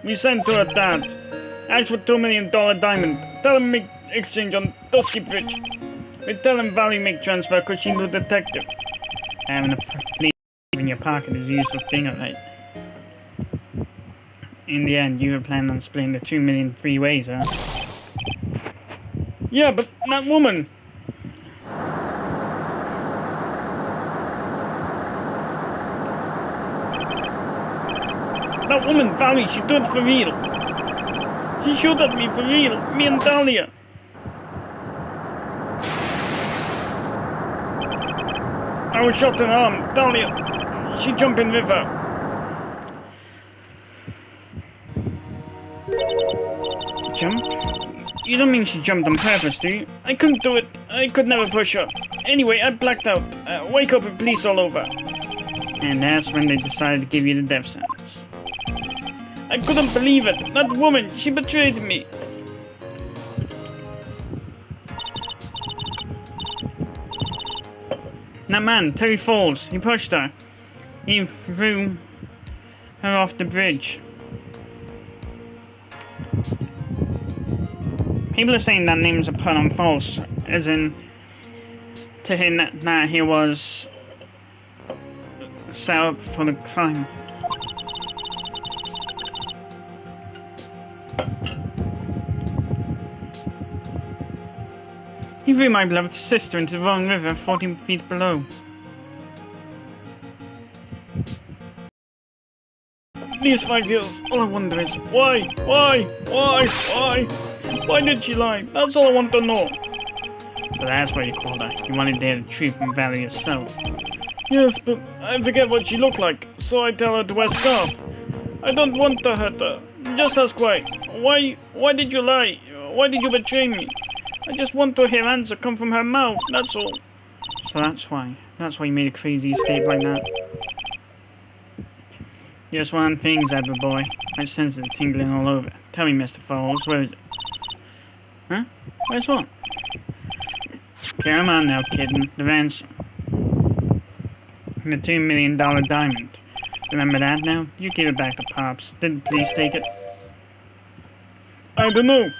We sent to her dad. Asked for $2 million diamond. Tell him make exchange on Dusky Bridge. We tell him value make transfer because she's a detective. Having a police in your pocket is a useful thing, alright? In the end, you were planning on splitting the 2 million 3 ways, huh? Yeah, but that woman! That woman, Valley, she did it for real. She shot at me for real, me and Dahlia. I was shot in the arm, Dahlia. She jumped in river. Jump? You don't mean she jumped on purpose, do you? I couldn't do it. I could never push her. Anyway, I blacked out. Wake up with police all over. And that's when they decided to give you the death sentence. I couldn't believe it. That woman, she betrayed me. That man, Terry Falls, he pushed her. He threw her off the bridge. People are saying that names are put on false, as in to him that he was set up for the crime. He threw my beloved sister into the wrong river 14 feet below. These 5 years, all I wonder is, why? Why did she lie? That's all I want to know. So that's why you called her. You wanted to hear the truth and value yourself. Yes, but I forget what she looked like, so I tell her to wear scarf. I don't want to hurt her. Just ask why. Why did you lie? Why did you betray me? I just want to hear answer come from her mouth, that's all. So that's why you made a crazy escape like that. Just one thing, Zebra boy. I sense it tingling all over. Tell me, Mr. Falls, where is it? Huh? Where's what? Come on now, kitten. The ransom. The $2 million diamond. Remember that now? You give it back to Pops. Did the police take it? I don't know.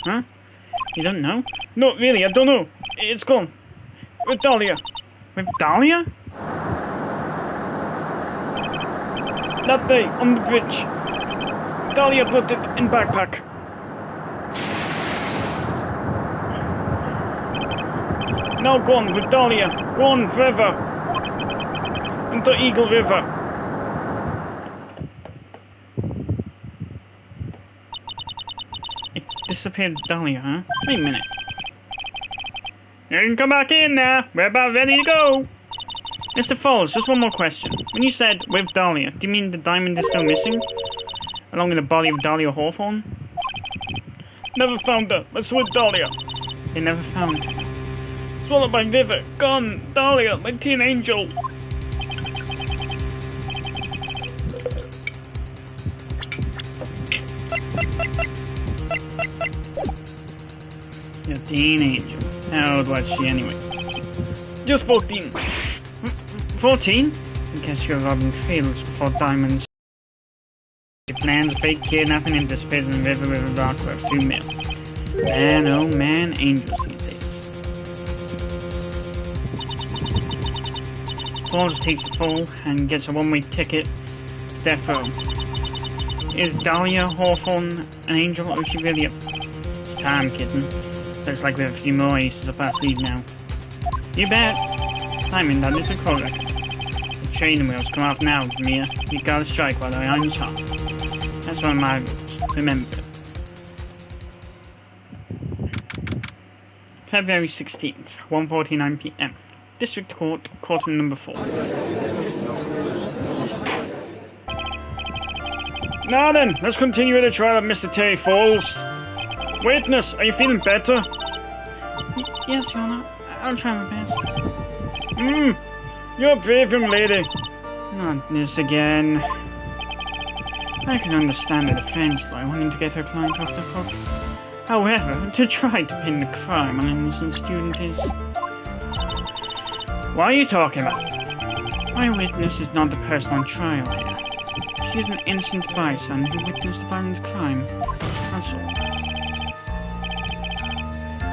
Huh? You don't know? No, really, I don't know. It's gone. With Dahlia. With Dahlia? That day, on the bridge. Dahlia put it in backpack. Now gone with Dahlia. Gone forever. Into Eagle River. It disappeared with Dahlia, huh? Wait a minute. You can come back in now. We're about ready to go. Mr. Falls, just one more question. When you said with Dahlia, do you mean the diamond is still missing? Along with the body of Dahlia Hawthorne? Never found her. That's with Dahlia. They never found her. Swallowed by river. Gone. Dahlia, my teen angel. Your teen angel. How old was she anyway? Just 14. 14? I guess you're robbing fields before diamonds. Your plans fake kidnapping and disappears in the river with a rock worth 2 mil. Man, oh man, angels these days. Falls takes the fall and gets a one-way ticket to death row. Is Dahlia Hawthorne an angel or is she really a... It's time, kitten. Looks like we have a few more aces up our sleeve now. You bet. I'm in that little correct. The training wheels come off now, Mia. You gotta strike while the iron's hot. That's one of my rules. Remember. February 16th, 1:49 PM. District Court, Courtroom number 4. Now then, let's continue with the trial of Mr. Terry Falls. Witness, are you feeling better? Yes, Your Honor. I'll try my best. You're a brave young lady. Not this again. I can understand the defense lawyer wanting to get her client off the hook. However, to try to pin the crime on an innocent student is... What are you talking about? My witness is not the person on trial here. She's an innocent bystander who witnessed a violent crime. That's all.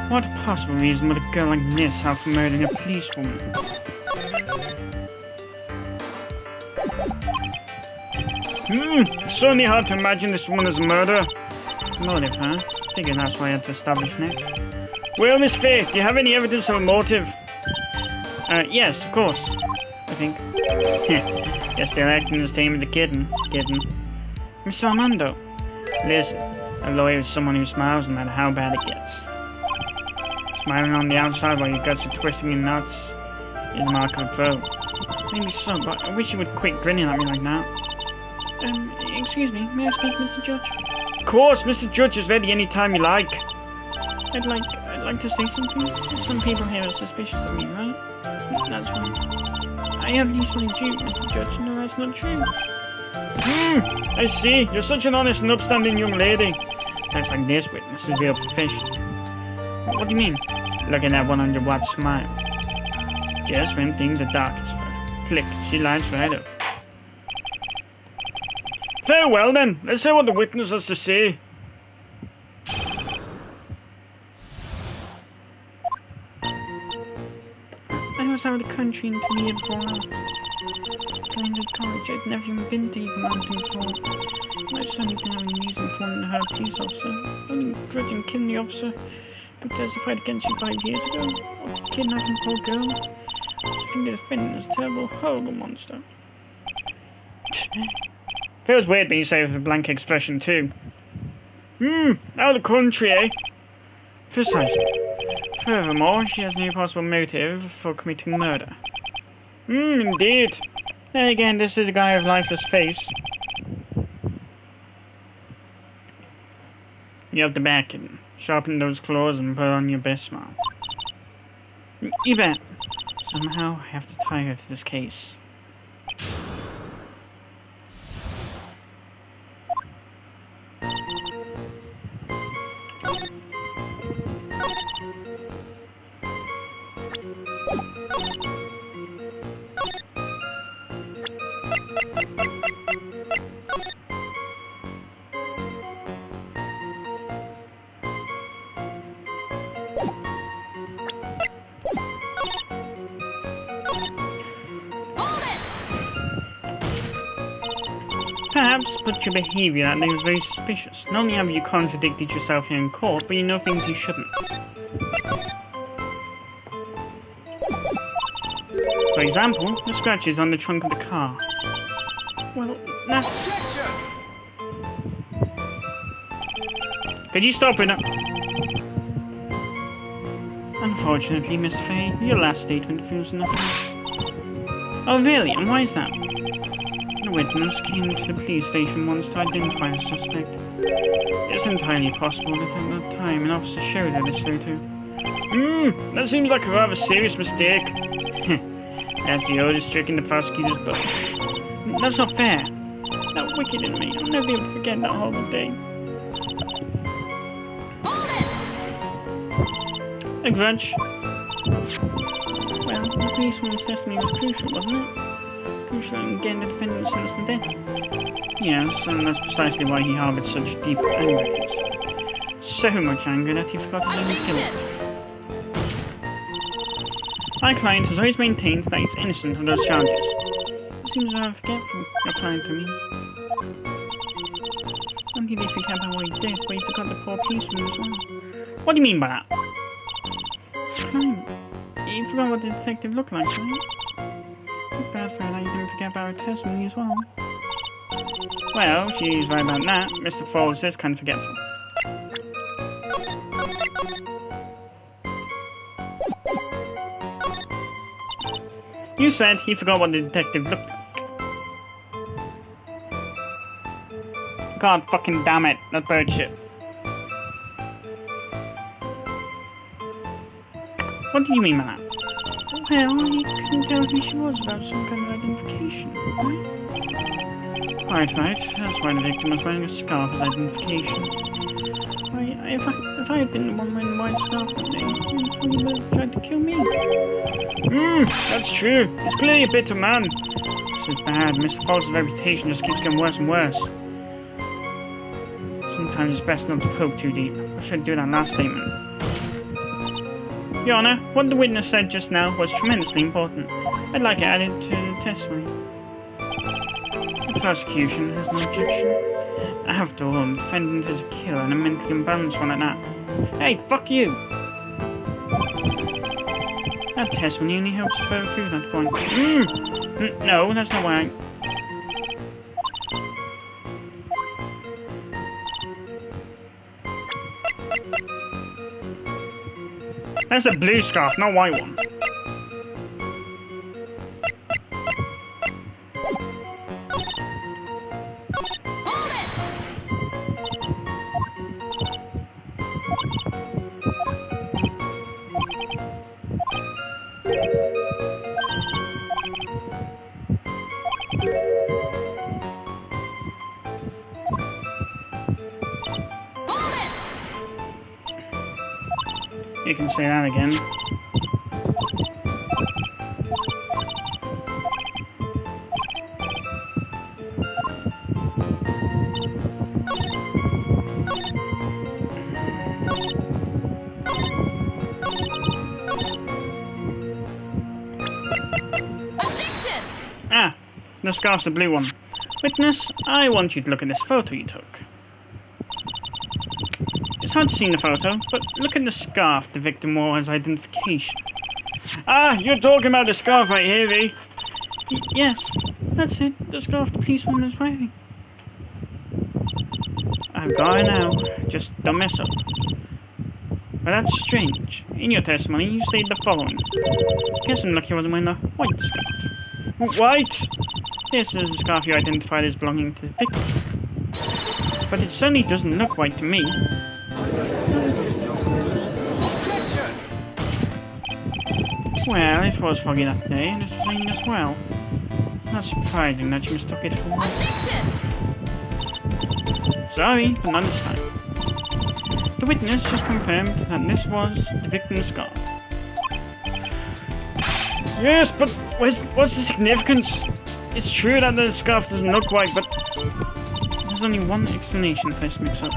What possible reason would a girl like this have for murdering a policewoman? It's certainly hard to imagine this woman as a murderer. Motive, huh? Figure that's what I had to establish next. Well, Miss Faith, do you have any evidence of a motive? Yes, of course. I think. Guess they're acting the same as the kitten. Mr. Armando. Listen, a lawyer is someone who smiles no matter how bad it gets. Smiling on the outside while your guts are twisting in knots is a mark of a pro. Maybe so, but I wish you would quit grinning at me like that. Excuse me, may I speak, Mr. Judge? Of course, Mr. Judge is ready any time you like. I'd like to say something. Some people here are suspicious of me, right? That's right. I have usually do, Mr. Judge. No, that's not true. I see. You're such an honest and upstanding young lady. Sounds like this witness is real professional. What do you mean? Look at that 100-watt smile. Just when things are darkest for her. Click, she lights right up. Very well then, let's hear what the witness has to say. I was out of the country in 2004. Going to college, I'd never even been to even mountain before. My son had been on the news informing her police officer. Only grudging killing the officer who testified against you 5 years ago. Or kidnapping poor girl. I think the defendant is a terrible, horrible monster. Feels weird being saved with a blank expression too. Out of the country, eh? Precisely. Furthermore, she has no possible motive for committing murder. Indeed. Then again, this is a guy with lifeless face. You have to back him. Sharpen those claws and put on your best smile. You bet. Somehow, I have to tie her to this case. Perhaps, but your behaviour that day was very suspicious. Not only have you contradicted yourself here in court, but you know things you shouldn't. For example, the scratches on the trunk of the car. Well, that's... Could you stop it? Unfortunately, Miss Faye, your last statement proves nothing. Oh really? And why is that? The witness came to the police station once to identify a suspect. It's entirely possible that at that time an officer showed her this photo. That seems like a rather serious mistake. That's the oldest trick in the prosecutor's book. That's not fair. That wicked in me. I'll never be able to forget that horrible day. A grudge? Well, the policeman's testimony was crucial, wasn't it? Crucial in getting the defendant sentenced to death. Yes, and that's precisely why he harboured such deep anger. So much anger that he forgot his own guilt. My client has always maintained that he's innocent of those charges. It seems rather forgetful, your client to me. Not did he forget about what he did, but he forgot the poor policeman as well. What do you mean by that? Client, you forgot what the detective looked like, right? It's bad for her that you didn't forget about her testimony as well. Well, she's right about that. Mr. Falls is kind of forgetful. You said he forgot what the detective looked like. God fucking damn it, that's bird shit. What do you mean by that? Well, you couldn't tell who she was without some kind of identification, right? Right. That's why the victim was wearing a scarf as identification. If I had been the one wearing the white scarf that day, he would have tried to kill me. That's true. He's clearly a bitter man. This is bad. Mr. Falls' reputation just keeps getting worse and worse. Sometimes it's best not to poke too deep. I should do that last statement. Your Honour, what the witness said just now was tremendously important. I'd like it added to the testimony. The prosecution has no objection. After all, the defendant is a killer and a mentally imbalanced one at that. Hey, fuck you! That testimony only helps further prove that point. No, that's not why. That's a blue scarf, not a white one. You can say that again. Ah, the scarf's the blue one. Witness, I want you to look at this photo you took. It's hard to see in the photo, but look at the scarf the victim wore as identification. Ah, you're talking about the scarf right here, V. Yes, that's it, the scarf the policeman was wearing. I've got it now, just don't mess up. But that's strange. In your testimony, you stated the following. Guess I'm lucky I wasn't wearing the white scarf. White? This is the scarf you identified as belonging to the victim. But it certainly doesn't look white to me. Well, it was foggy that day, and it's rain as well. Not surprising that you mistook it for white. Sorry, but not this time. The witness just confirmed that this was the victim's scarf. Yes, but what's the significance? It's true that the scarf doesn't look white, but there's only one explanation for this mix-up.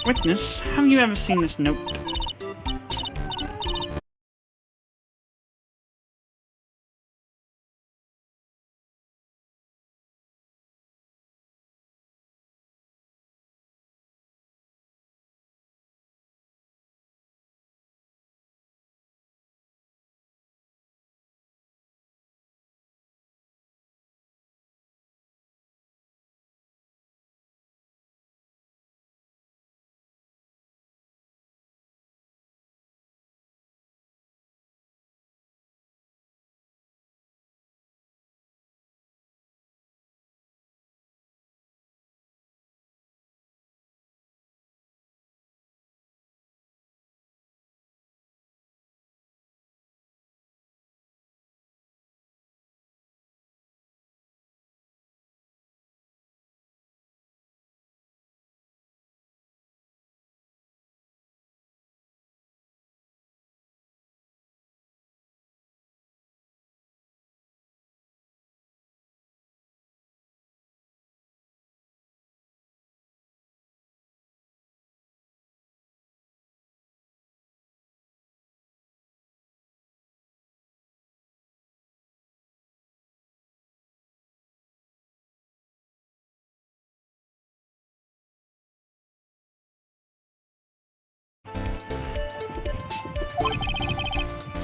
Witness, have you ever seen this note?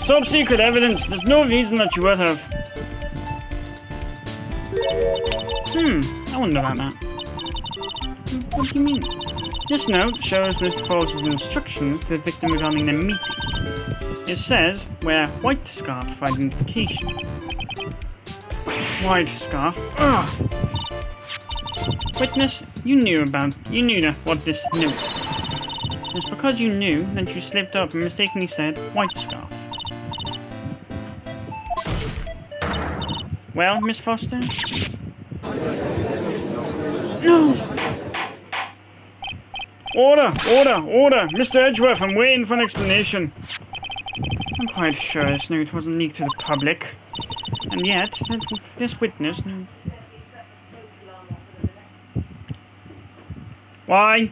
Top secret evidence. There's no reason that you would have. I wonder about that. What do you mean? This note shows Mr. Falls' instructions to the victim regarding their meeting. It says, wear white scarf for identification. White scarf? Ugh! Witness, you knew what this note was. It's because you knew that you slipped up and mistakenly said white scarf. Well, Miss Foster? No! Order! Order! Order! Mr. Edgeworth, I'm waiting for an explanation. I'm quite sure this note wasn't leaked to the public. And yet, this witness knew. Why?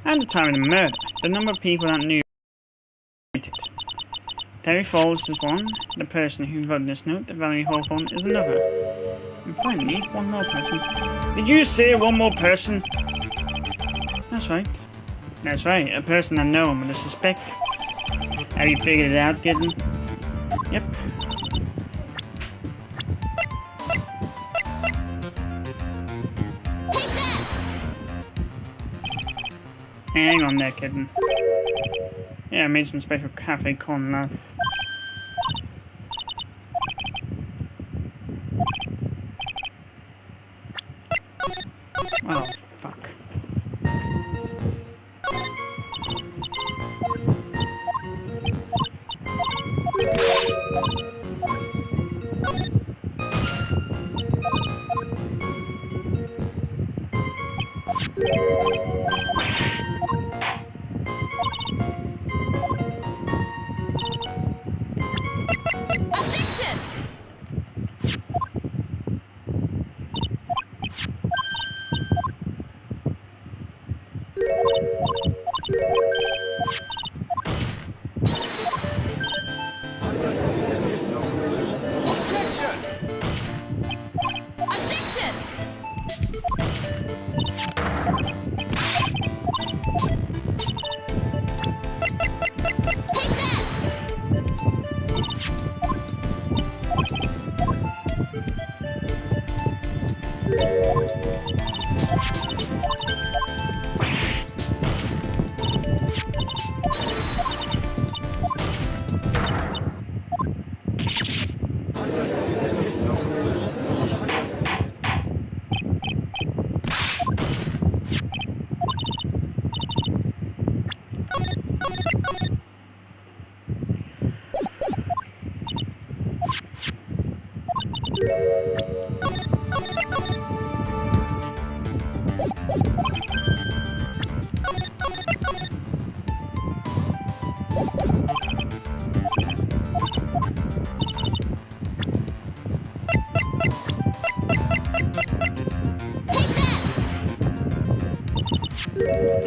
At the time of the murder, the number of people that knew it. Terry Falls is one, the person who wrote this note, the Valerie Hawthorne, is another. And finally, one more person. Did you say one more person? That's right. That's right, a person unknown with a suspect. Have you figured it out, kitten? Yep. Hang on there, kitten. Yeah, I made some special cafe corn love. Oh, fuck.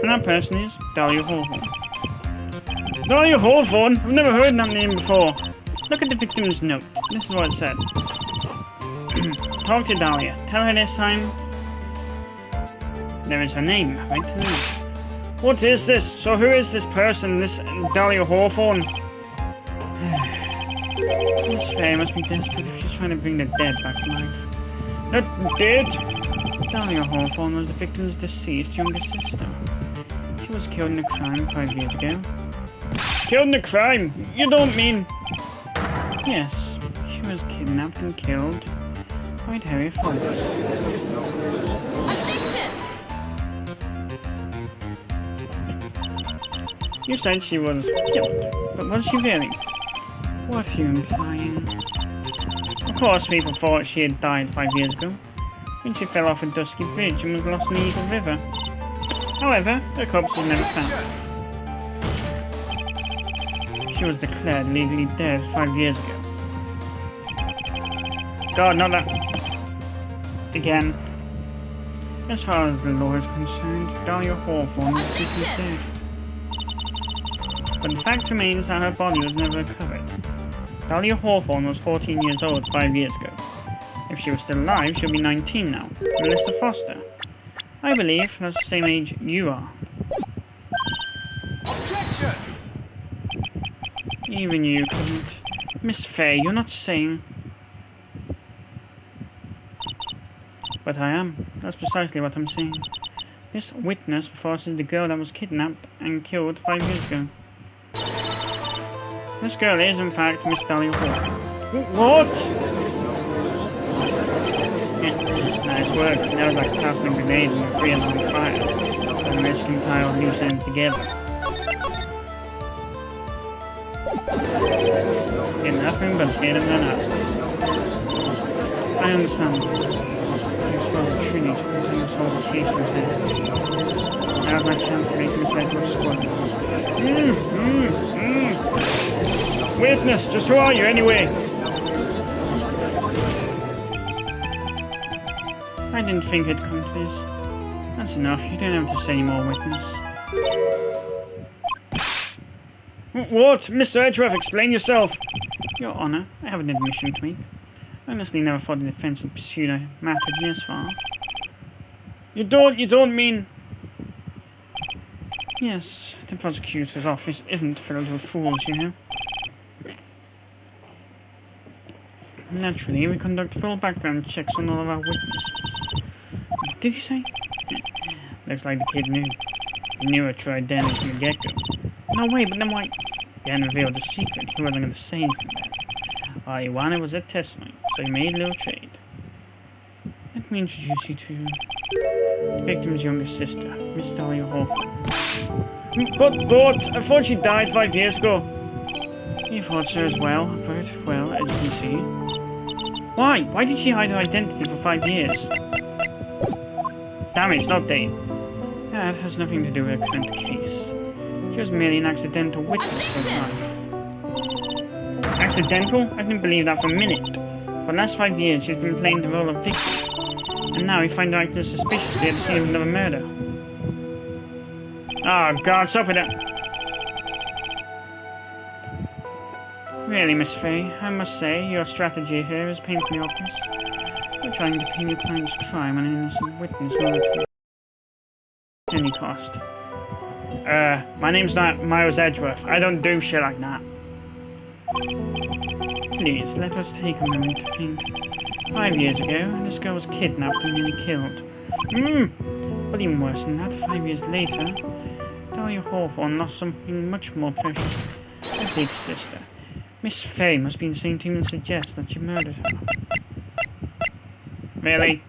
And that person is Dahlia Hawthorne. Dahlia Hawthorne? I've never heard that name before. Look at the victim's note. This is what it said. Talk to Dahlia. Tell her this time. There is her name, right to the note. What is this? So who is this person, this Dahlia Hawthorne? This fair must be desperate if she's trying to bring the dead back to life. Not dead? Dahlia Hawthorne was the victim's deceased younger sister. She was killed in a crime 5 years ago. Killed in a crime? You don't mean... Yes, she was kidnapped and killed by Terry Falls. You said she was killed, but was she really? What are you implying? Of course people thought she had died 5 years ago, when she fell off a dusky bridge and was lost in the Eagle River. However, her corpse was never found. She was declared legally dead 5 years ago. God, not that... Again. As far as the law is concerned, Dahlia Hawthorne is legally dead. But the fact remains that her body was never recovered. Dahlia Hawthorne was 14 years old 5 years ago. If she was still alive, she'll be 19 now. Melissa Foster. I believe that's the same age you are. Objection! Even you couldn't. Miss Faye, you're not saying... But I am. That's precisely what I'm saying. This witness before us is the girl that was kidnapped and killed 5 years ago. This girl is, in fact, Miss Dahlia Hall. What? Nice work. That was like tossing a grenade and 3 alarm fire. So the rest can tie all loose ends together. Did nothing but get him than us. I understand. You're supposed to truly present this whole case with him. Now's my chance to make this red squad. Witness, just who are you anyway? I didn't think it'd come to this. That's enough, you don't have to say any more, witness. What? Mr. Edgeworth, explain yourself! Your Honour, I have an admission to make. I honestly never thought the defence would pursue a matter this far. You don't mean... Yes, the prosecutor's office isn't filled with fools, you know. Naturally, we conduct full background checks on all of our witnesses. What did you say? Looks like the kid knew. He knew her true identity from the get-go. No way, but then why? He hadn't revealed the secret. He wasn't going to say anything about it. All he wanted was a testimony, so he made a little trade. Let me introduce you to the victim's younger sister, Miss Dahlia Hawthorne. But I thought she died 5 years ago. You thought so as well, but, well, as you can see. Why? Why did she hide her identity for 5 years? Damn it, it's not Dane. That has nothing to do with her current case. She was merely an accidental witness for life. Accidental? I didn't believe that for a minute. For the last 5 years, she's been playing the role of victim. And now we find her acting suspiciously at the scene of another murder. Oh God, stop with that! Really, Miss Faye, I must say, your strategy here is painfully obvious. You're trying to pin your client's crime on an innocent witness in order to... at any cost. My name's not Miles Edgeworth. I don't do shit like that. Please, let us take a moment to think. 5 years ago, this girl was kidnapped and nearly killed. But even worse than that, 5 years later, Dahlia Hawthorne lost something much more precious. Her big sister. Miss Faye must be insane to even suggest that you murdered her. Really?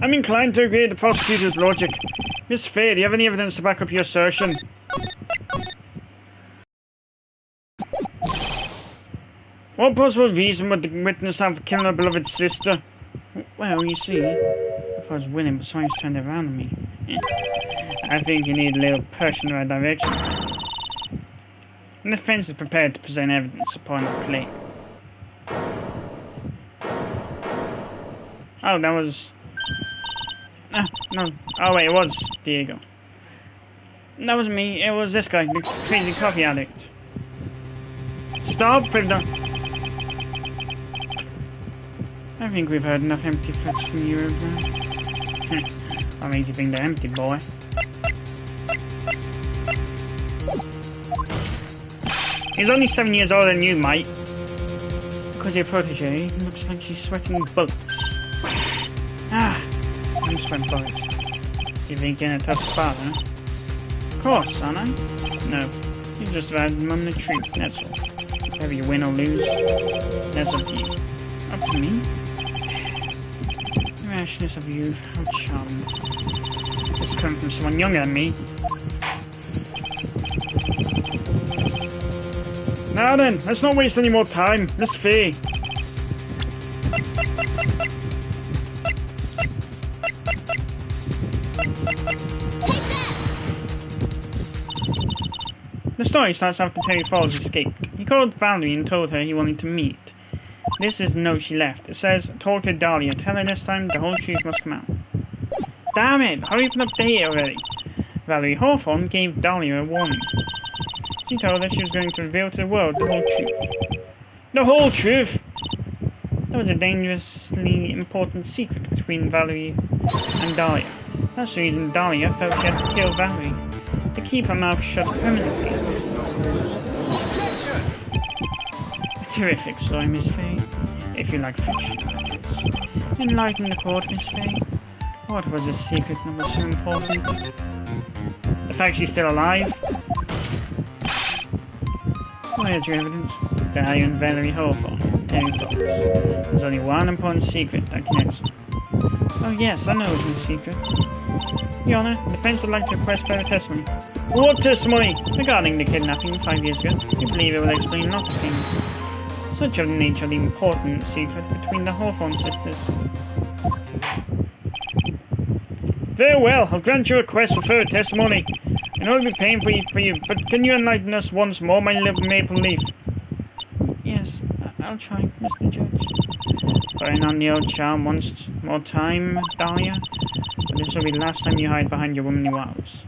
I'm inclined to agree with the prosecutor's logic. Miss Faye, do you have any evidence to back up your assertion? What possible reason would the witness have for killing her beloved sister? Well, you see, if I was willing, but someone's turned around on me. I think you need a little push in the right direction. The defense is prepared to present evidence upon the claim. Oh, that was... no. Oh wait, it was Diego. That was me. It was this guy, the crazy coffee addict. Stop, Prisoner! I think we've heard enough empty threats from you over there. What makes you think they're empty, boy? He's only 7 years older than you, mate. Because your protege looks like she's sweating bullets. I'm sweating bullets. You think you're in a tough spot, huh? Of course, aren't I? No. You just had a moment of truth, that's all. Whether you win or lose, that's up to you. Up to me? The rashness of you, how charming. It's coming from someone younger than me. Now then, let's not waste any more time. Miss Faye. The story starts after Terry Falls escaped. He called Valerie and told her he wanted to meet. This is the note she left. It says, talk to Dahlia. Tell her this time the whole truth must come out. Damn it! Hurry up and update it already. Valerie Hawthorne gave Dahlia a warning. She told us she was going to reveal to the world the whole truth. The whole truth! There was a dangerously important secret between Valerie and Dahlia. That's the reason Dahlia felt she had to kill Valerie, to keep her mouth shut permanently. A terrific story, Miss Faye, if you like fiction, that is. Enlighten the court, Miss Faye. What was the secret that was so important? The fact she's still alive? Where's your evidence? Dahlia and Valerie Hawthorne. There's only one important secret that connects them. Oh yes, I know it's a secret. Your Honor, the defense would like to request further testimony. What testimony? Regarding the kidnapping 5 years ago, we believe it will explain lots of things. Such of the nature of the important secret between the Hawthorne sisters. Very well, I'll grant your request for further testimony. I know it'll be painful for you, but can you enlighten us once more, my little maple leaf? Yes, I'll try, Mr. Judge. Putting on the old charm once more time, Dahlia. But this will be the last time you hide behind your womanly wiles.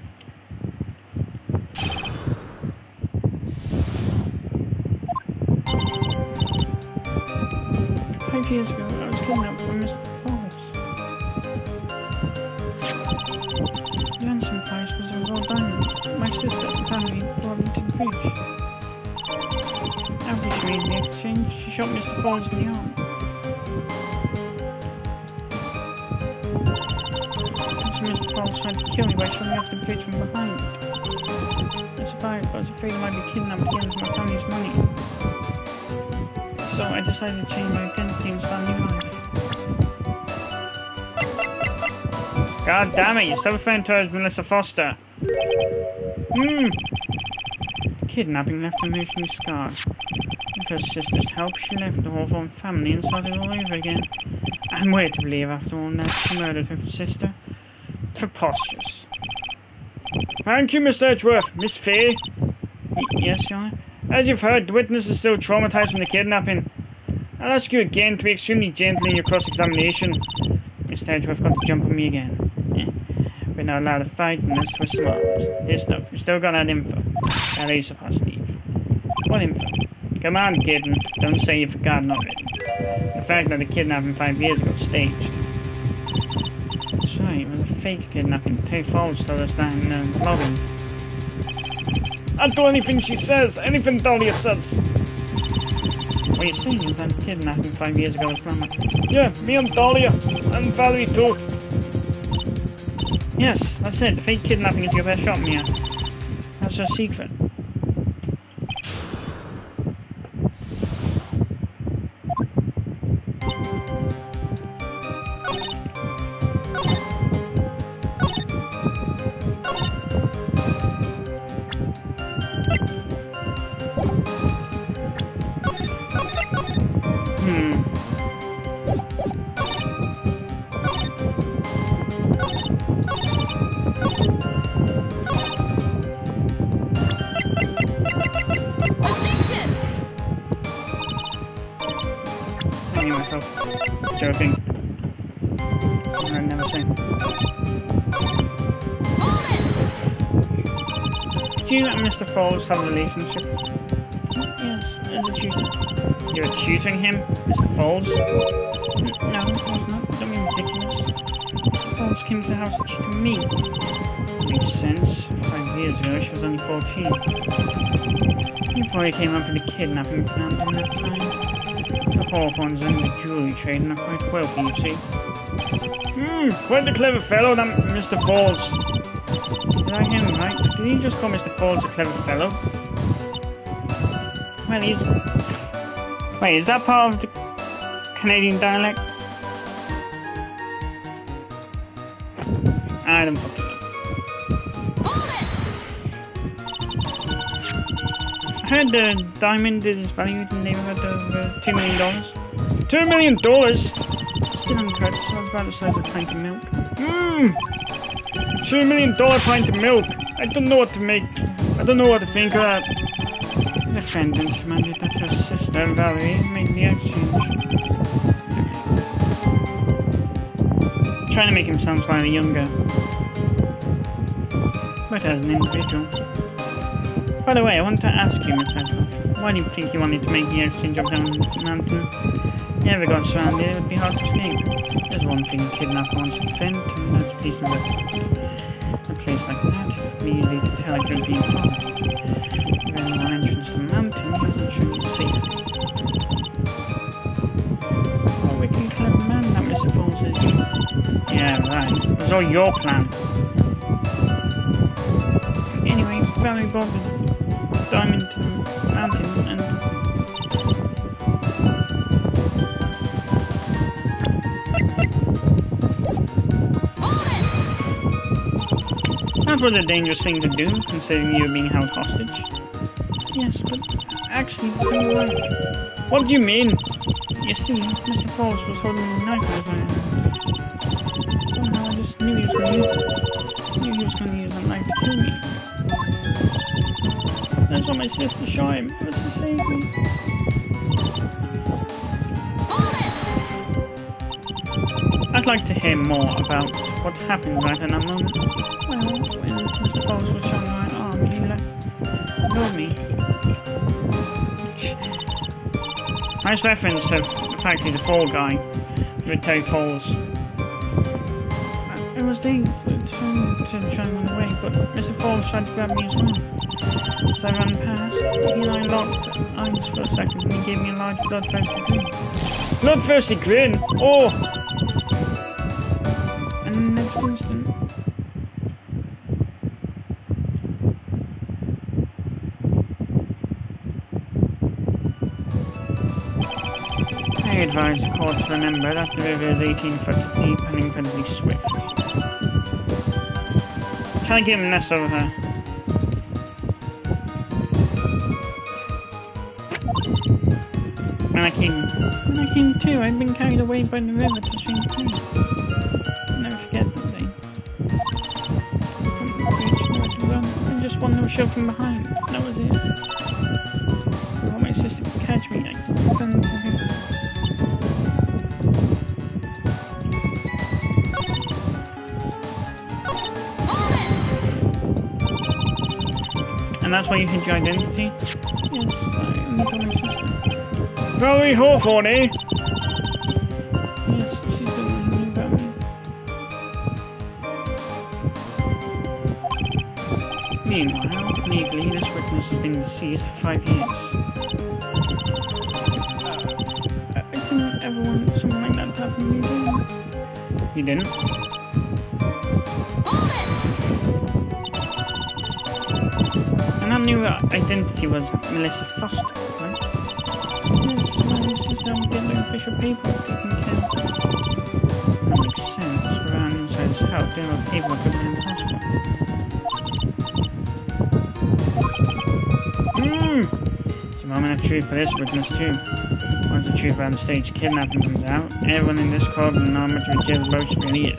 5 years ago, I was kidnapped from Mr. Falls. The ransom price was a raw diamond. My sister and family brought me to the bridge. After she made the exchange, she shot Mr. Falls in the arm. Mr. Falls tried to kill me by shooting me off the bridge from behind. I survived, but I was afraid I might be kidnapped again for my family's money. So I decided to change my identity and start a new life. God damn it, you're still referring to her as Melissa Foster. Kidnapping left her emotionally scarred. With her sister's help, she left the Hawthorne family and started all over again. And we're to believe after all that she murdered her sister. Preposterous. Thank you, Mr. Edgeworth. Miss Faye? Yes, Your Honor? As you've heard, the witness is still traumatized from the kidnapping. I'll ask you again to be extremely gentle in your cross-examination. Mr. Edgeworth got to jump on me again. We're not allowed to fight unless we're smart. This stuff, we've still got that info. That ace of us, Steve. What info? Come on, kid, and don't say you've forgotten already. The fact that the kidnapping 5 years ago was staged. That's right, it was a fake kidnapping. Tay Falls told us that in Logan. I'll do anything she says, anything Dahlia says. What you're saying is that kidnapping 5 years ago was wrong. Yeah, me and Dahlia, and Valerie too. Yes, that's it. The fake kidnapping is your best shot, Mia. That's her secret. Joking. I'd never say. Did you and Mr. Falls have a relationship? Yes, as a tutor. You were tutoring him, Mr. Falls? No, of course not. Don't be ridiculous. Mr. Falls came to the house to tutor me. Makes sense. 5 years ago, she was only 14. He probably came up with the kidnapping plan during that time. The Hawthorns in the jewelry trade and are quite wealthy, you see. Quite a clever fellow, that Mr. Falls. Did I hear him right? Did he just call Mr. Falls a clever fellow? Well, he's... Wait, is that part of the Canadian dialect? I don't fucking know. I heard the diamond is valued in the neighborhood of $2 million. $2 million? Still incorrect, so I was about to say the pint of milk. $2 million pint of milk. I don't know what to make. I don't know what to think of that. The defendant demanded that her sister, Valerie, make the exchange. Trying to make him sound slightly younger. But as an individual. By the way, I wanted to ask you, Miss Hasselhoff, why do you think you wanted to make the exchange jump down the mountain? If you ever got surrounded, it would be hard to escape. There's one thing a kidnapper wants to prevent, and that's peace and refuge. A place like that, it'd be easy to tell if you're being followed. Even one entrance to the mountain doesn't show you safety. Oh, wicked clever man, that Mr. Falls is. Yeah, right. It was all your plan. Anyway, very bothered. Diamond to the mountain and... That was a dangerous thing to do, considering you were being held hostage. Yes, but actually, you're right. What do you mean? You see, Mr. Falls was holding a knife in his hand. Somehow I just knew he was going to use it. Knew he was going to use that knife to kill me. That's what my sister shot him. It was to save me. I'd like to hear more about what happened right in that moment. Well, when Mr. Falls was shot in my arm, he let go of me. Nice reference to the fact he's a fall guy with Terry Falls. It was Dave that turned to try and run away, but Mr. Falls tried to grab me as well. As I ran past, he and I locked eyes for a second and he gave me a large bloodthirsty grin. Bloodthirsty grin? Oh! And the next instant... I advise the court to remember that the river is 18 foot deep and incredibly swift. Try to get him nest over her. When I came to, I'd been carried away by the river to change place. I'll never forget that day. I couldn't reach nowhere to run. I just wanted to shove from behind. That was it. I thought my sister could catch me. I couldn't to her. And that's why you hid your identity? Yes, I only told my sister. Very Hawthorne, eh? Yes, she doesn't know about me. Meanwhile, legally, this witness has been deceased for 5 years. I didn't ever want something like that to happen to me. You didn't? And that new identity was Melissa Foster, right? Getting official paperwork taken care of. That makes sense. Around inside's help, doing what paperwork would be impossible. It's a moment of truth for this witness too. Once the truth about the stage kidnapping comes out, everyone in this court will know how much of a jezebel she really is.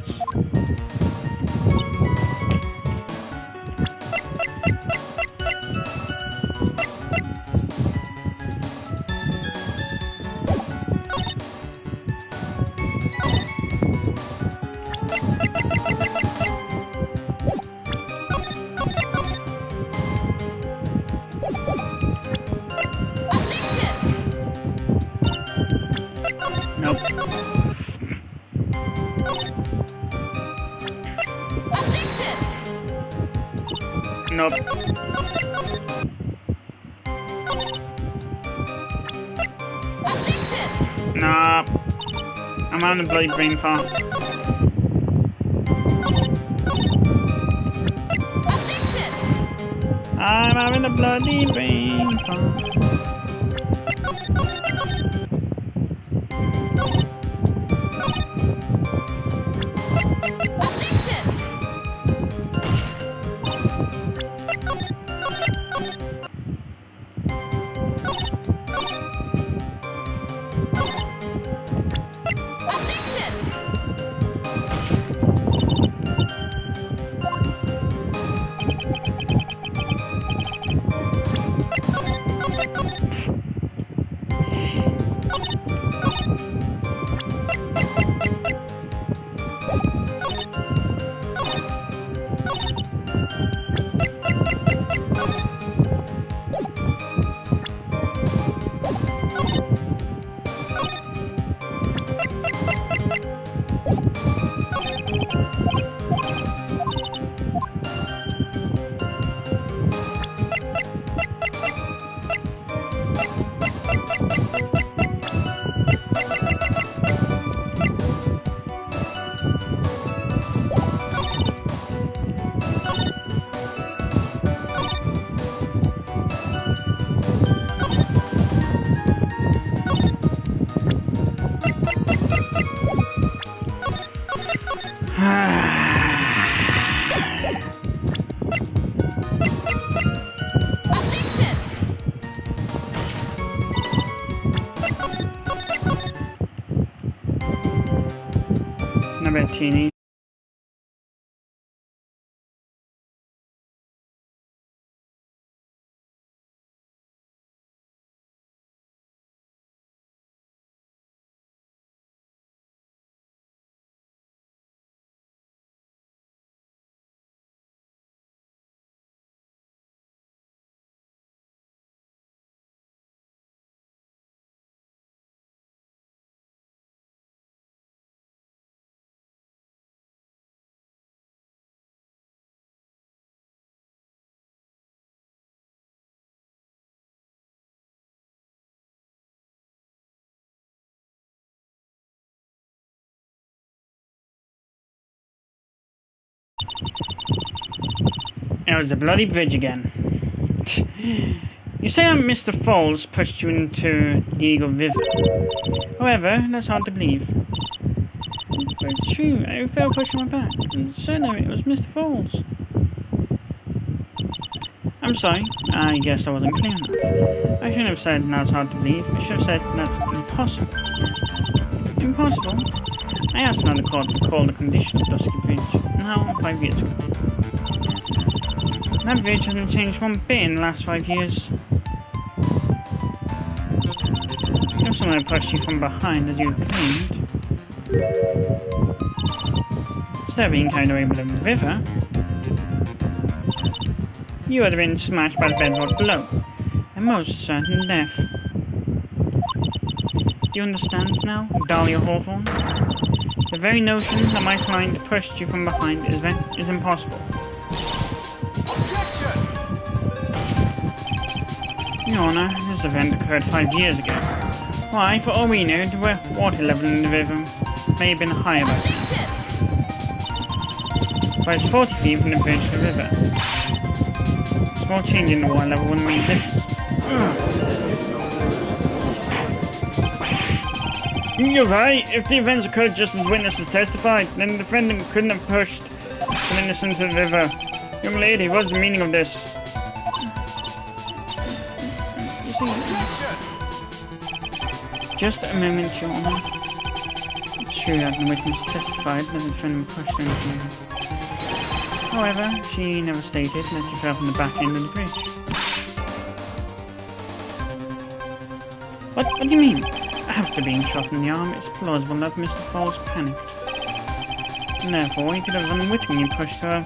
Nope. Nah. I'm on the bloody brain fart. I'm having a bloody brain fart. Number teeny. It was the bloody bridge again. You say Mr. Falls pushed you into the Eagle River. However, that's hard to believe. But it's true, I fell pushing my back, and certainly it was Mr. Falls. I'm sorry, I guess I wasn't clear enough. I shouldn't have said that's hard to believe, I should have said that's impossible. Impossible? I asked another court to call the condition of Dusky Bridge, now 5 years ago. That bridge hasn't changed one bit in the last 5 years. If someone had pushed you from behind as you claimed, instead of being carried away by the river, you would have been smashed by the bedrock below, a most certain death. Do you understand now, Dahlia Hawthorne? The very notion that my client pushed you from behind is impossible. Your Honour, this event occurred 5 years ago. Why, for all we know, the water level in the river may have been higher by then. But it's 40 feet from the bridge to the river. A small change in the water level wouldn't make a difference. You're right. If the events occurred just as witnesses testified, then the defendant couldn't have pushed an innocent to the river. Young lady, what's the meaning of this? You see, just a moment, Your Honour. It's true that the witness testified that the defendant pushed her into the river. However, she never stated that she fell from the back end of the bridge. What do you mean? After being shot in the arm, it's plausible that Mr. Falls panicked. And therefore, he could have unwittingly pushed her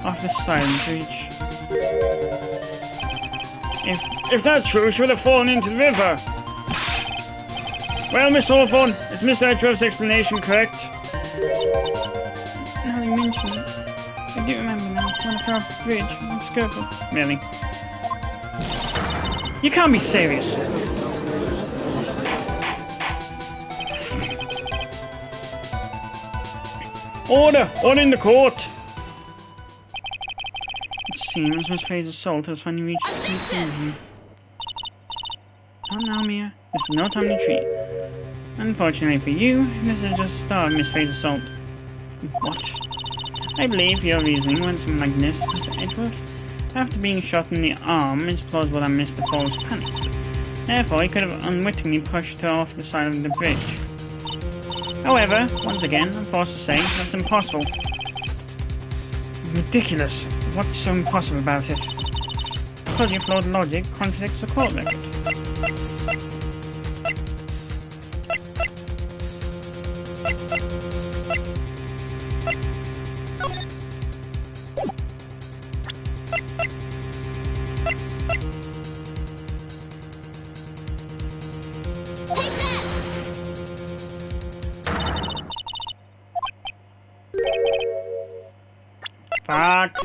off the side of the bridge. If that's true, she would have fallen into the river. Well, Miss Hawthorne, is Mr. Edgeworth's explanation correct? Now you mention it, I do remember now, when I fell off the bridge, and scurvy. Really? You can't be serious. Order! Order in the court! It seems Miss Fraser's assault has finally reached its conclusion. Not now, Mia. This is no time to retreat. Unfortunately for you, this is just the start of Miss Fraser's assault. What? I believe your reasoning went something like this, Mr. Edgeworth. After being shot in the arm, it's plausible that Mr. Falls panicked. Therefore, he could have unwittingly pushed her off the side of the bridge. However, once again, I'm forced to say that's impossible. Ridiculous. What's so impossible about it? Because your flawed logic contradicts the court record. Fuck.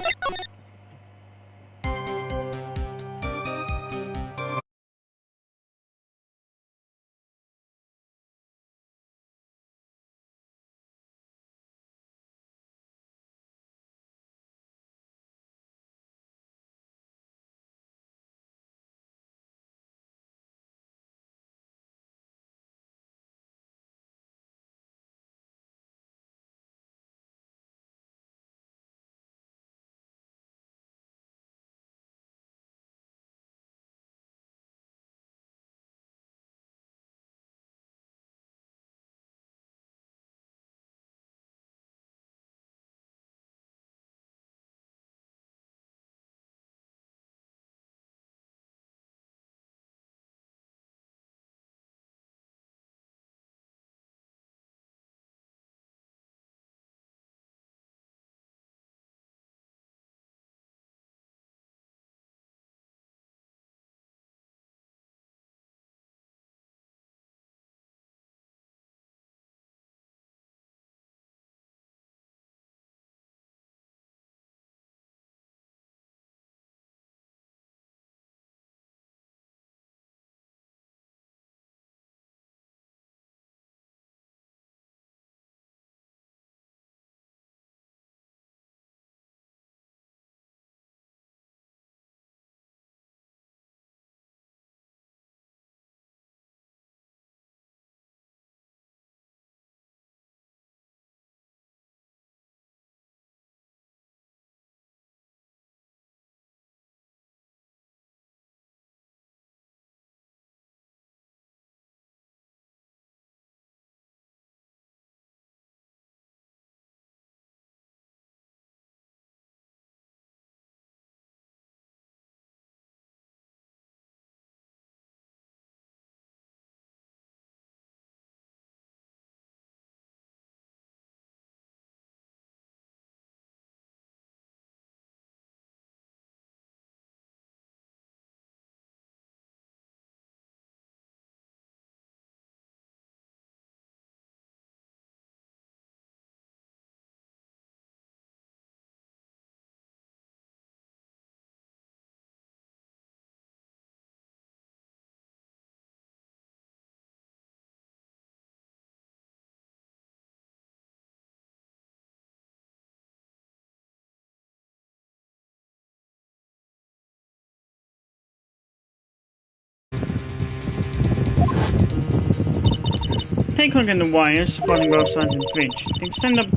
Take a look at the wires supporting both sides of the bridge. They extend up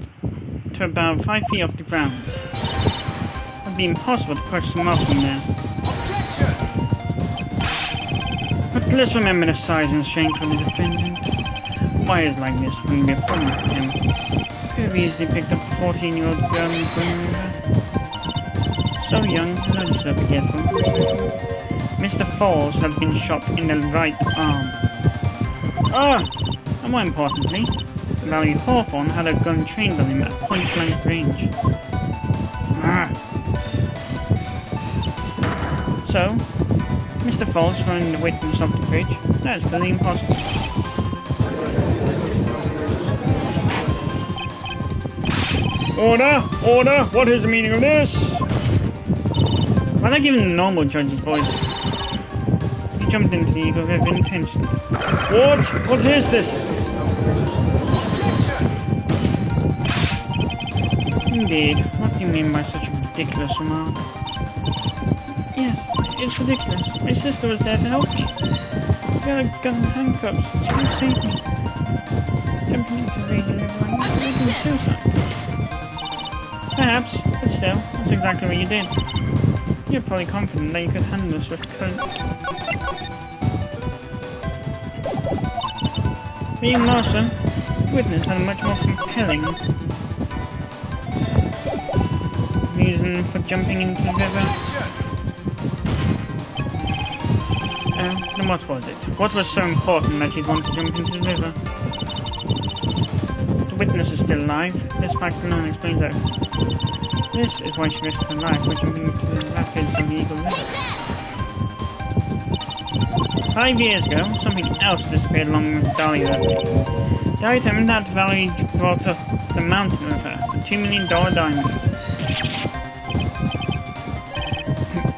to about 5 feet off the ground. It would be impossible to push them up from there. But let's remember the size and strength of the defendant. Wires like this wouldn't be a problem for him. Could have easily picked up a 14-year-old girl in the river. So young, no deserve to get them. Mr. Falls had been shot in the right arm. Ah! And more importantly, Valerie Hawthorne had a gun trained on him at point-blank range. Ah. So, Mr. Falls throwing the witness off the bridge, that's really impossible. Order! Order! What is the meaning of this? Why not give him the normal judge's voice? He jumped into the Eagle River intentionally. What? What is this? Indeed. What do you mean by such a ridiculous remark? Yes, it's ridiculous. My sister was there to help me. She had a gun and handcuffs. She would save me. Jumping into the river, I'm not making suicide. Perhaps, but still, that's exactly what you did. You're probably confident that you could handle this with current. But even more so, the witness had a much more compelling reason for jumping into the river. Then what was it? What was so important that you'd want to jump into the river? The witness is still alive. This fact alone explains that. This is why she risked her life by jumping into the rapids of the Eagle River. 5 years ago, something else disappeared along with Dahlia that week. The item that Valerie brought up the mountain with her, a $2 million diamond.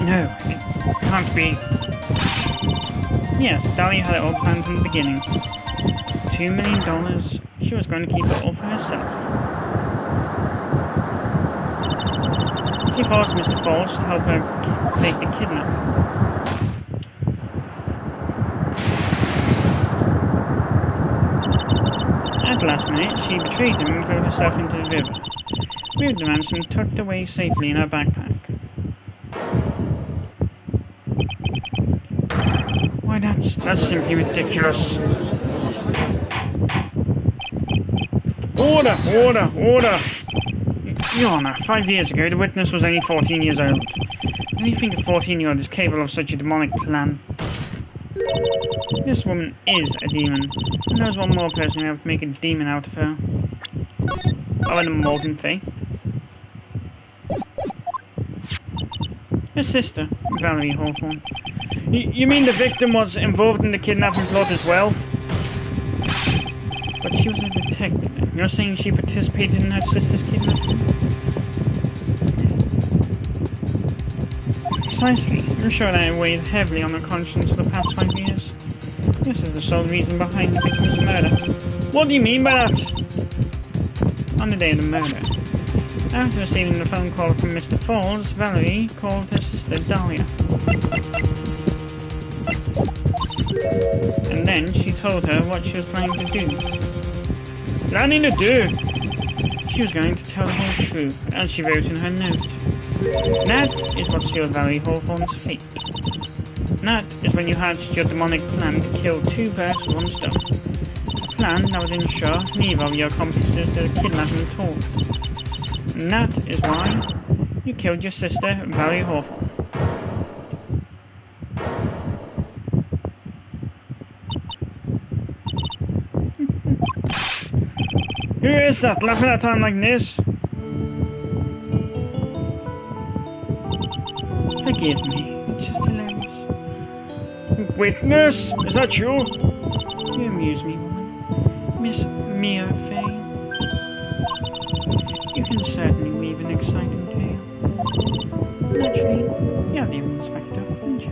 No, it can't be. Yes, Dahlia had it all planned from the beginning. $2 million. She was going to keep it all for herself. She forced Mr. Falls to help her take the kidnapping. At the last minute, she betrayed him and threw herself into the river, with the ransom tucked away safely in her backpack. Why, that's simply ridiculous. Order! Your Honor, 5 years ago, the witness was only 14 years old. Do you think a 14-year-old is capable of such a demonic plan? This woman is a demon, and there's one more person who have to make a demon out of her. Oh, and a Morgan Fay. Her sister, Valerie Hawthorne. You mean the victim was involved in the kidnapping plot as well? But she was a detective. You're saying she participated in her sister's kidnapping? Precisely. I'm sure that it weighed heavily on her conscience for the past 5 years. This is the sole reason behind the victim's murder. What do you mean by that? On the day of the murder, after receiving the phone call from Mr. Falls, Valerie called her sister Dahlia. And then she told her what she was planning to do. Planning to do? She was going to tell the whole truth, as she wrote in her note. That is what sealed Valerie Hawthorne's fate. That is when you hatched your demonic plan to kill 2 birds with 1 stone. A plan that would ensure neither of your accomplices did a kidnapping at all. And that is why you killed your sister, Valerie Hawthorne. Who is that laughing at time like this? Forgive me, it's just hilarious. Witness? Is that you? You amuse me, woman. Miss Mia Fay. You can certainly weave an exciting tale. Naturally, you're the inspector, aren't you?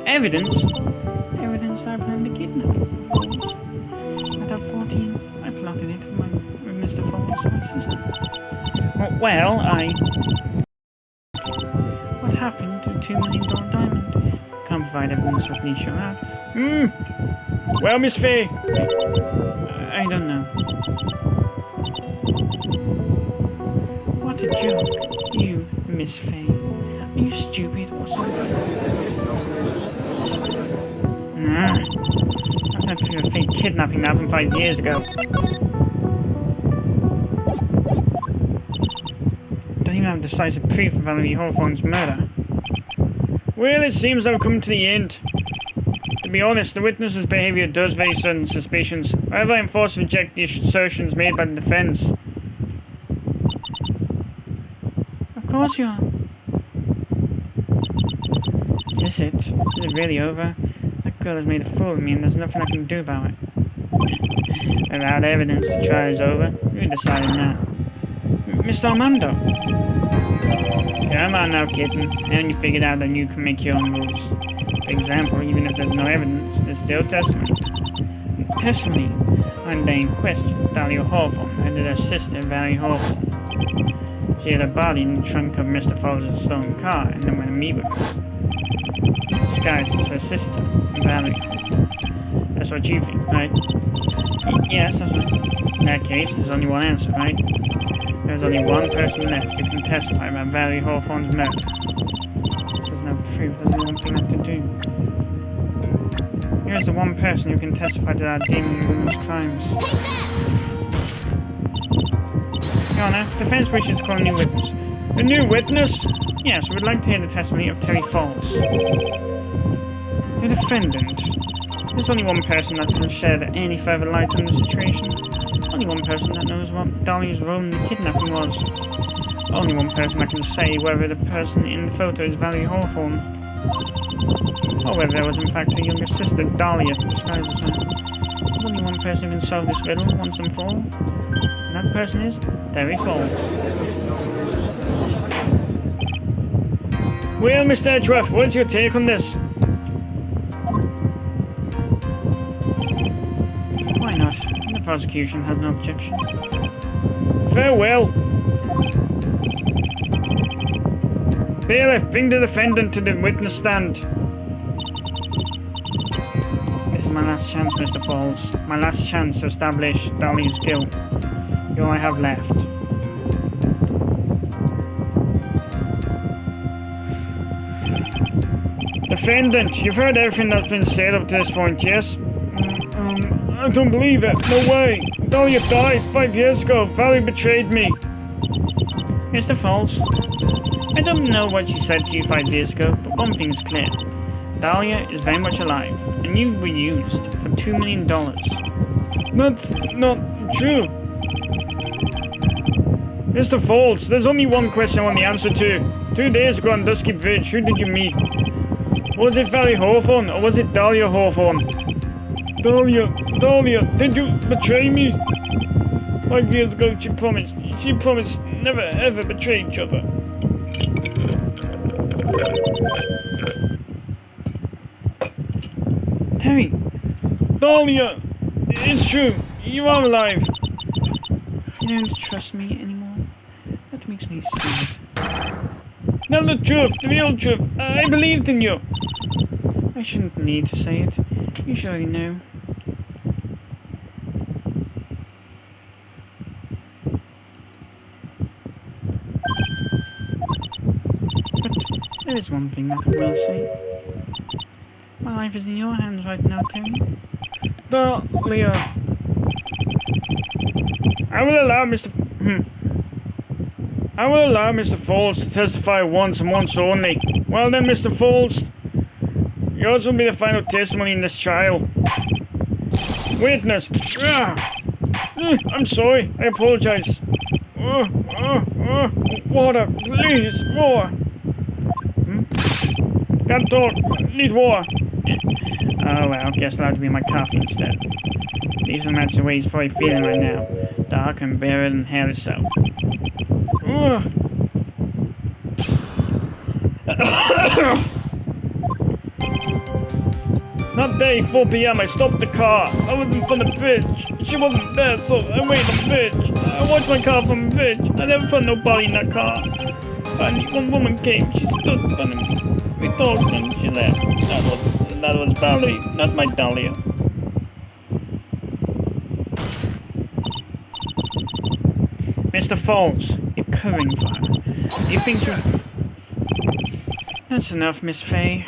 Evidence? Evidence that I planned the kidnapping. At 14, I plotted it with Mr. Falls, my sister. Well, What happened to the $2 million diamond? Can't provide evidence of niche or that. Well, Miss Fay? I don't know. What a joke. You, Miss Fay. Are you stupid or something? Nah. I've had to fake kidnapping that happened 5 years ago. Don't even have decisive proof of Valerie Hawthorne's murder. Well, it seems I've come to the end. To be honest, the witness's behaviour does raise certain suspicions. However, I am forced to reject the assertions made by the defence. Of course you are. Is this it? Is it really over? That girl has made a fool of me and there's nothing I can do about it. Without evidence, the trial is over. Who decided now? Mr. Armando. Come on now, kitten. Haven't you figured out that you can make your own rules? For example, even if there's no evidence, there's still testimony. Testimony on the inquest, Dahlia Hawthorne and her sister, Valerie Hawthorne. She had a body in the trunk of Mr. Falls' stolen car and then went to meet with her. Disguised as her sister, Valerie. That's what you think, right? Yes, that's right. In that case, there's only one answer, right? There's only one person left who can testify about Valerie Hawthorne's murder. There's no proof, there's only one thing left to do. Here's the one person who can testify to that demon woman's crimes. Your Honor, defense wishes to call a new witness. A new witness? Yes, we would like to hear the testimony of Terry Falls. The defendant. There's only one person that can shed any further light on the situation. Only one person that knows what Dahlia's role in the kidnapping was. Only one person that can say whether the person in the photo is Valerie Hawthorne, or whether there was in fact her younger sister, Dahlia, disguised as her. There's only one person who can solve this riddle once and for all. And that person is Terry Falls. Well, Mr. Edgeworth, what's your take on this? Why not? The prosecution has no objection. Farewell. Bailiff, bring the defendant to the witness stand. This is my last chance, Mr. Falls. My last chance to establish Dahlia's guilt. All I have left. Defendant, you've heard everything that's been said up to this point, yes? I don't believe it. No way. Dahlia died 5 years ago. Valerie betrayed me. Mr. Falls, I don't know what she said to you 5 years ago, but one thing is clear. Dahlia is very much alive, and you were used for $2 million. That's not true. Mr. Falls, there's only one question I want the answer to. 2 days ago on Dusky Bridge, who did you meet? Was it Valerie Hawthorne, or was it Dahlia Hawthorne? Dahlia, did you betray me? 5 years ago she promised never ever betray each other. Terry! Dahlia! It's true, you are alive! You don't trust me anymore? That makes me sad. Tell the truth, the real truth. I believed in you. I shouldn't need to say it. You surely know. But there is one thing that I will say. My life is in your hands right now, Terry. Dahlia. I will allow Mr. Falls to testify once and once only. Well then, Mr. Falls, yours will be the final testimony in this trial. Witness. I'm sorry. I apologize. Water, please. More. Can't talk. Need water. Oh well, guess I'll have to be my coffee instead. These are the match the way he's probably feeling right now. Dark and barer than hell itself. That day, 4 p.m, I stopped the car. I was in front of the bridge. She wasn't there, so I waited on the bridge. I watched my car from the bridge. I never found nobody in that car. Finally, one woman came. She stood in front of me. We talked and she left. That was Valerie, not my Dahlia. Mr. Falls, you're covering for her. You think you're... That's enough, Miss Fay.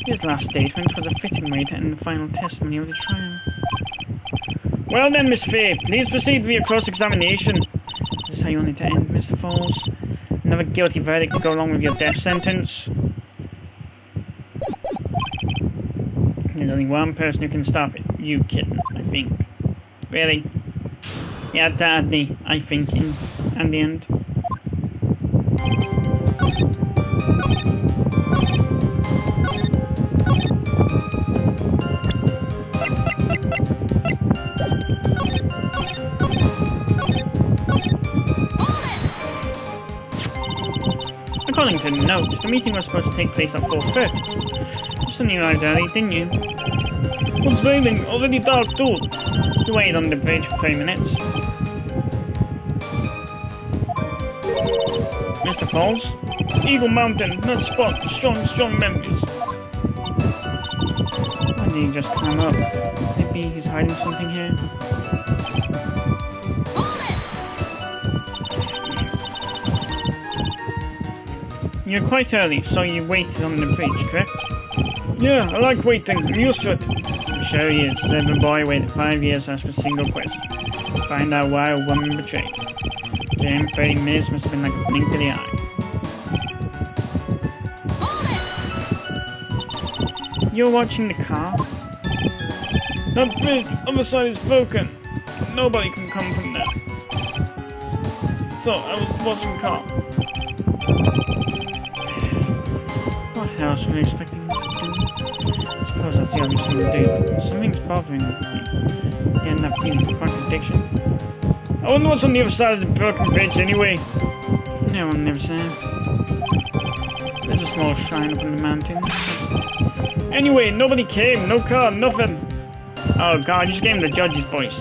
His last statement was a fitting way to end the final testimony of the trial. Well then, Miss Fay, please proceed with your cross-examination. Is this how you want it to end, Mr. Falls? Another guilty verdict to go along with your death sentence? There's only one person who can stop it. You, kitten, I think. Really? Yeah, Daddy, I think, in the end. According to the note, the meeting was supposed to take place at 4:30. You suddenly arrived early, didn't you? It's raining, already dark too. You waited on the bridge for 3 minutes. Mr. Falls? Eagle Mountain, not Spot, strong memories. Why did he just come up? Maybe he's hiding something here? You're quite early, so you waited on the bridge, correct? Yeah, I like waiting, I'm used to it. I'm sure he is. The little boy waited 5 years to ask a single question. Find out why a woman betrayed. To him, 30 minutes must have been like a blink to the eye. You're watching the car? That bridge, other side is broken. Nobody can come from there. So, I was watching the car. What else were you expecting us to do? I suppose that's the only thing to do. Something's bothering me. Getting that feeling of contradiction. I wonder what's on the other side of the broken bridge anyway. No one lives there. There's a small shrine up in the mountains. Anyway, nobody came, no car, nothing. Oh god, you just gave him the judge's voice.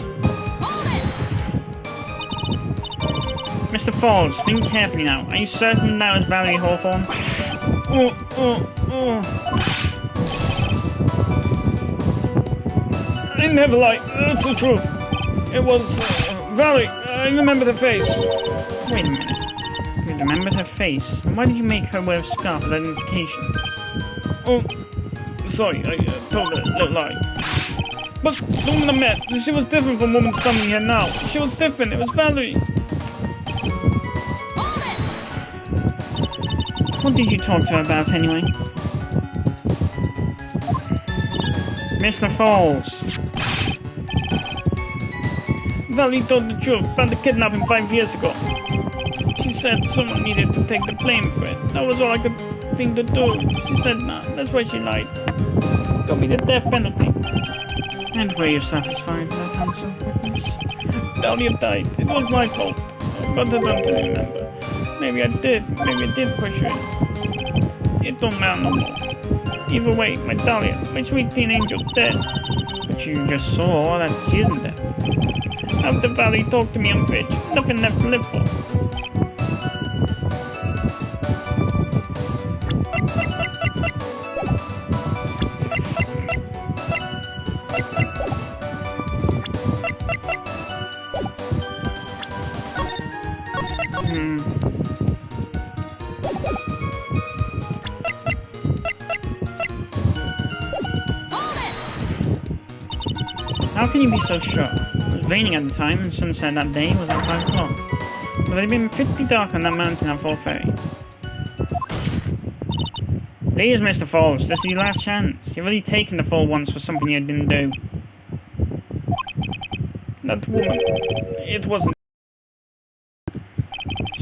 Mr. Falls, think carefully now. Are you certain that was Valerie Hawthorne? I never liked. That's the truth. It was Valerie. I remember her face. Wait a minute. You remembered her face? And why did you make her wear a scarf as identification? Oh, sorry. I told her it looked like. But the woman I met, she was different from the woman standing here now. She was different. It was Valerie. What did you talk to her about anyway? Mr. Falls. Valerie told the truth about the kidnapping 5 years ago. She said someone needed to take the blame for it. That was all I could think to do. She said nah, that's why she lied. Got me the death penalty. And were you satisfied with that answer, witness? Valerie died. It was my fault. But I don't remember. Maybe I did push her. It don't matter no more. Either way, my Dahlia, my sweet teen angel's dead. But you just saw that she isn't dead. After Valerie talked to me on bridge, nothing left to live for. How can you be so sure? It was raining at the time, and sunset that day was at 5 o'clock. But it had been pretty dark on that mountain at 4:30. Please, Mr. Falls, this is your last chance. You've already taken the fall once for something you didn't do. That woman, it wasn't.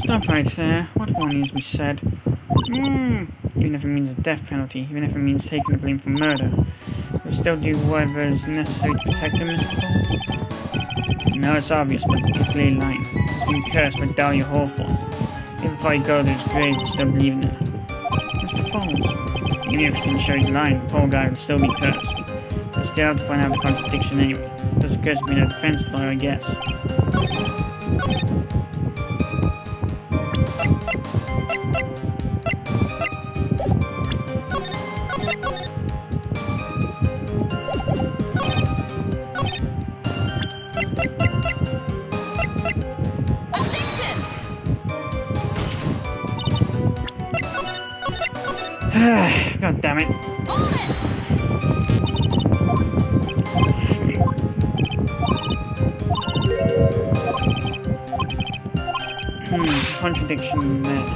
Stop right there. What more needs to be said? Even if it means a death penalty, even if it means taking the blame for murder, we'll still do whatever is necessary to protect him, Mr. Falls. No, it's obvious, but it's a clear line. He's been cursed by Dahlia Hawthorne. Even if I go to his grave, I still believe in it. Mr. Falls, even if he can show he's lying, the poor guy will still be cursed. We'll still have to find out the contradiction anyway. There's a curse being a defense lawyer, I guess. God damn it. Contradiction there.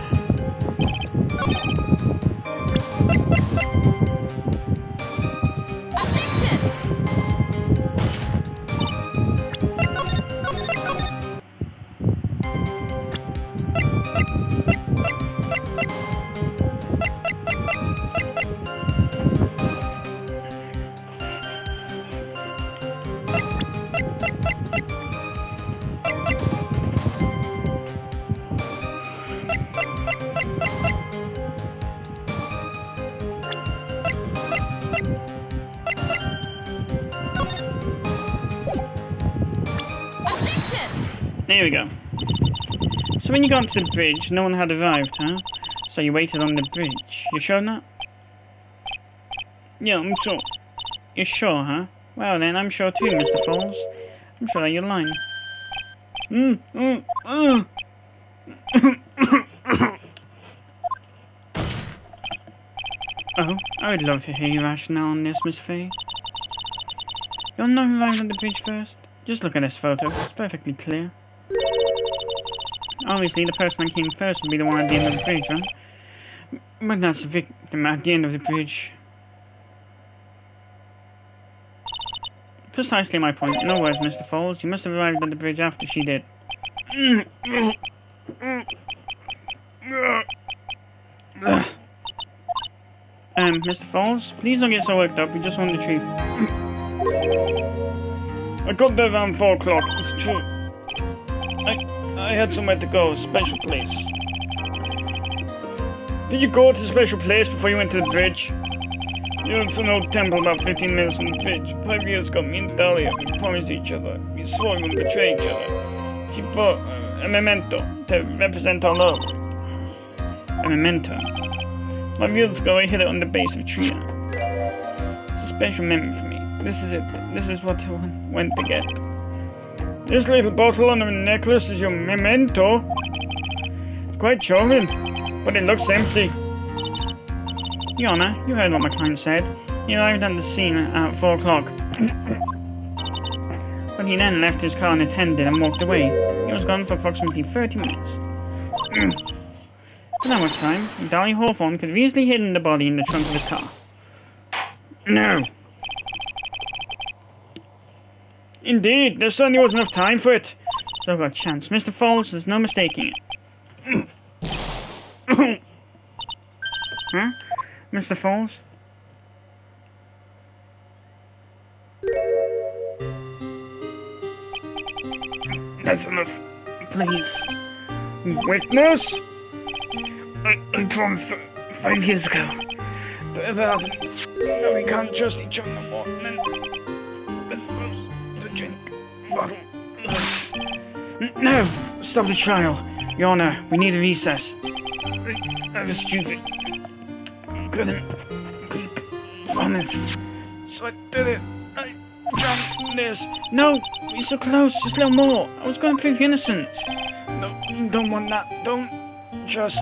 There we go. So when you got to the bridge, no one had arrived, huh? So you waited on the bridge. You sure not? Yeah, I'm sure. You're sure, huh? Well then, I'm sure too, Mr. Falls. I'm sure that you're lying. Oh, I would love to hear your rationale on this, Miss Faye. You'll know who arrived on the bridge first? Just look at this photo. It's perfectly clear. Obviously, the person that came first would be the one at the end of the bridge, right? But that's the victim at the end of the bridge. Precisely my point. In other words, Mr. Falls, you must have arrived at the bridge after she did. Mr. Falls, please don't get so worked up. We just want the truth. I got there around 4 o'clock, it's true. I had somewhere to go, a special place. Did you go to a special place before you went to the bridge? You went to an old temple about 15 minutes from the bridge. 5 years ago, me and Dahlia, we promised each other. We swore we wouldn't betray each other. She brought a memento to represent our love. A memento? 5 years ago, I hid it on the base of a tree. It's a special memory for me. This is it. This is what I went to get. This little bottle on a necklace is your memento. It's quite charming, but it looks empty. Your Honor, you heard what my client said. He arrived at the scene at 4 o'clock. But he then left his car unattended and walked away. He was gone for approximately 30 minutes. For that much time, Dahlia Hawthorne could have easily hidden the body in the trunk of his car. No! Indeed, there certainly wasn't enough time for it. So got a chance. Mr. Falls, there's no mistaking it. Huh? Mr. Falls? That's enough. Please. Witness? I promised 5 years ago. But ever happened. No, we can't trust each other no more. And then we're supposed to drink bottle. No! Stop the trial. Your Honor, we need a recess. I was stupid. Couldn't keep honest. So I did it. I drank this. No! You're so close. Just a little more. I was going to prove your innocence. No, you don't want that. Don't just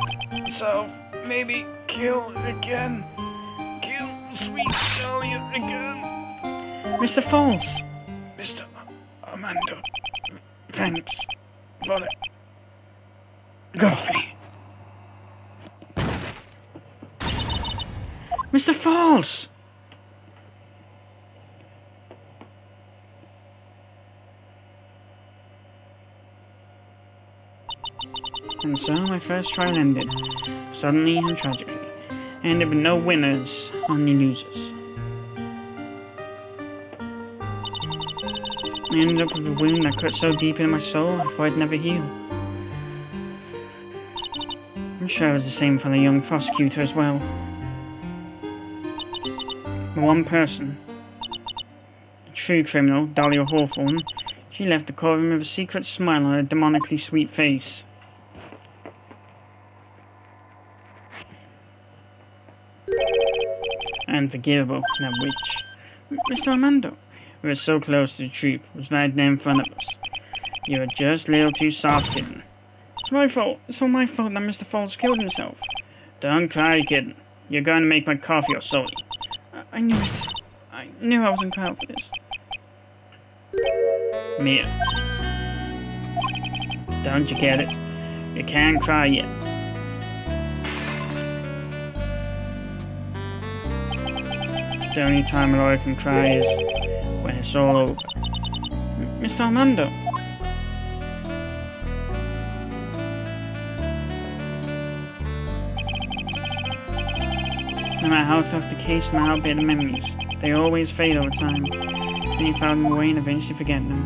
self. Maybe kill again. Kill sweet Dahlia again. Mr. Falls. Mr. Armando. Thanks for the coffee. Mr. Falls! And so my first trial ended, suddenly and tragically. Ended with no winners, only losers. I ended up with a wound that cut so deep into my soul I thought I'd never heal. I'm sure it was the same for the young prosecutor as well. But one person, the true criminal, Dahlia Hawthorne, she left the courtroom with a secret smile on her demonically sweet face. Unforgivable, that witch. Mr. Armando, we were so close to the truth. It was right there in front of us. You were just a little too soft, kitten. It's my fault. It's all my fault that Mr. Falls killed himself. Don't cry, kitten. You're going to make my coffee or soda. I knew it. I knew I wasn't cut out for this. Mia. Don't you get it? You can't cry yet. The only time a lawyer can cry is when it's all over. Mr. Armando. No matter how tough the case, no matter how bitter the memories, they always fade over time. Then you file them away and eventually forget them.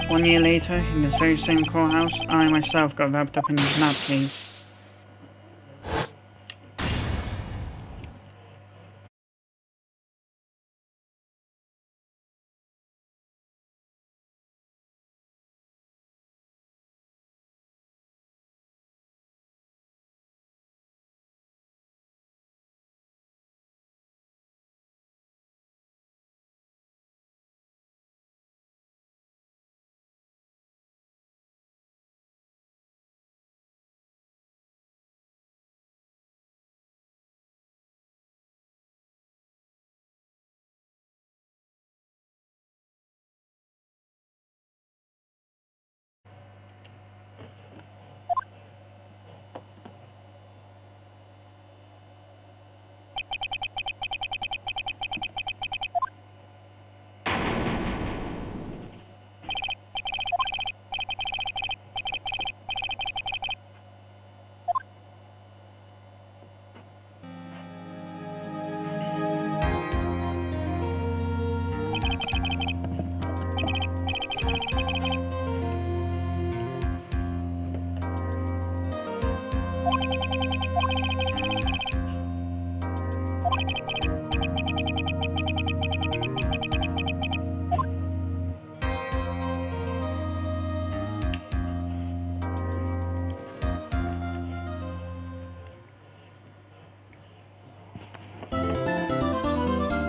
One year later, in this very same courthouse, I myself got wrapped up in the kidnap case.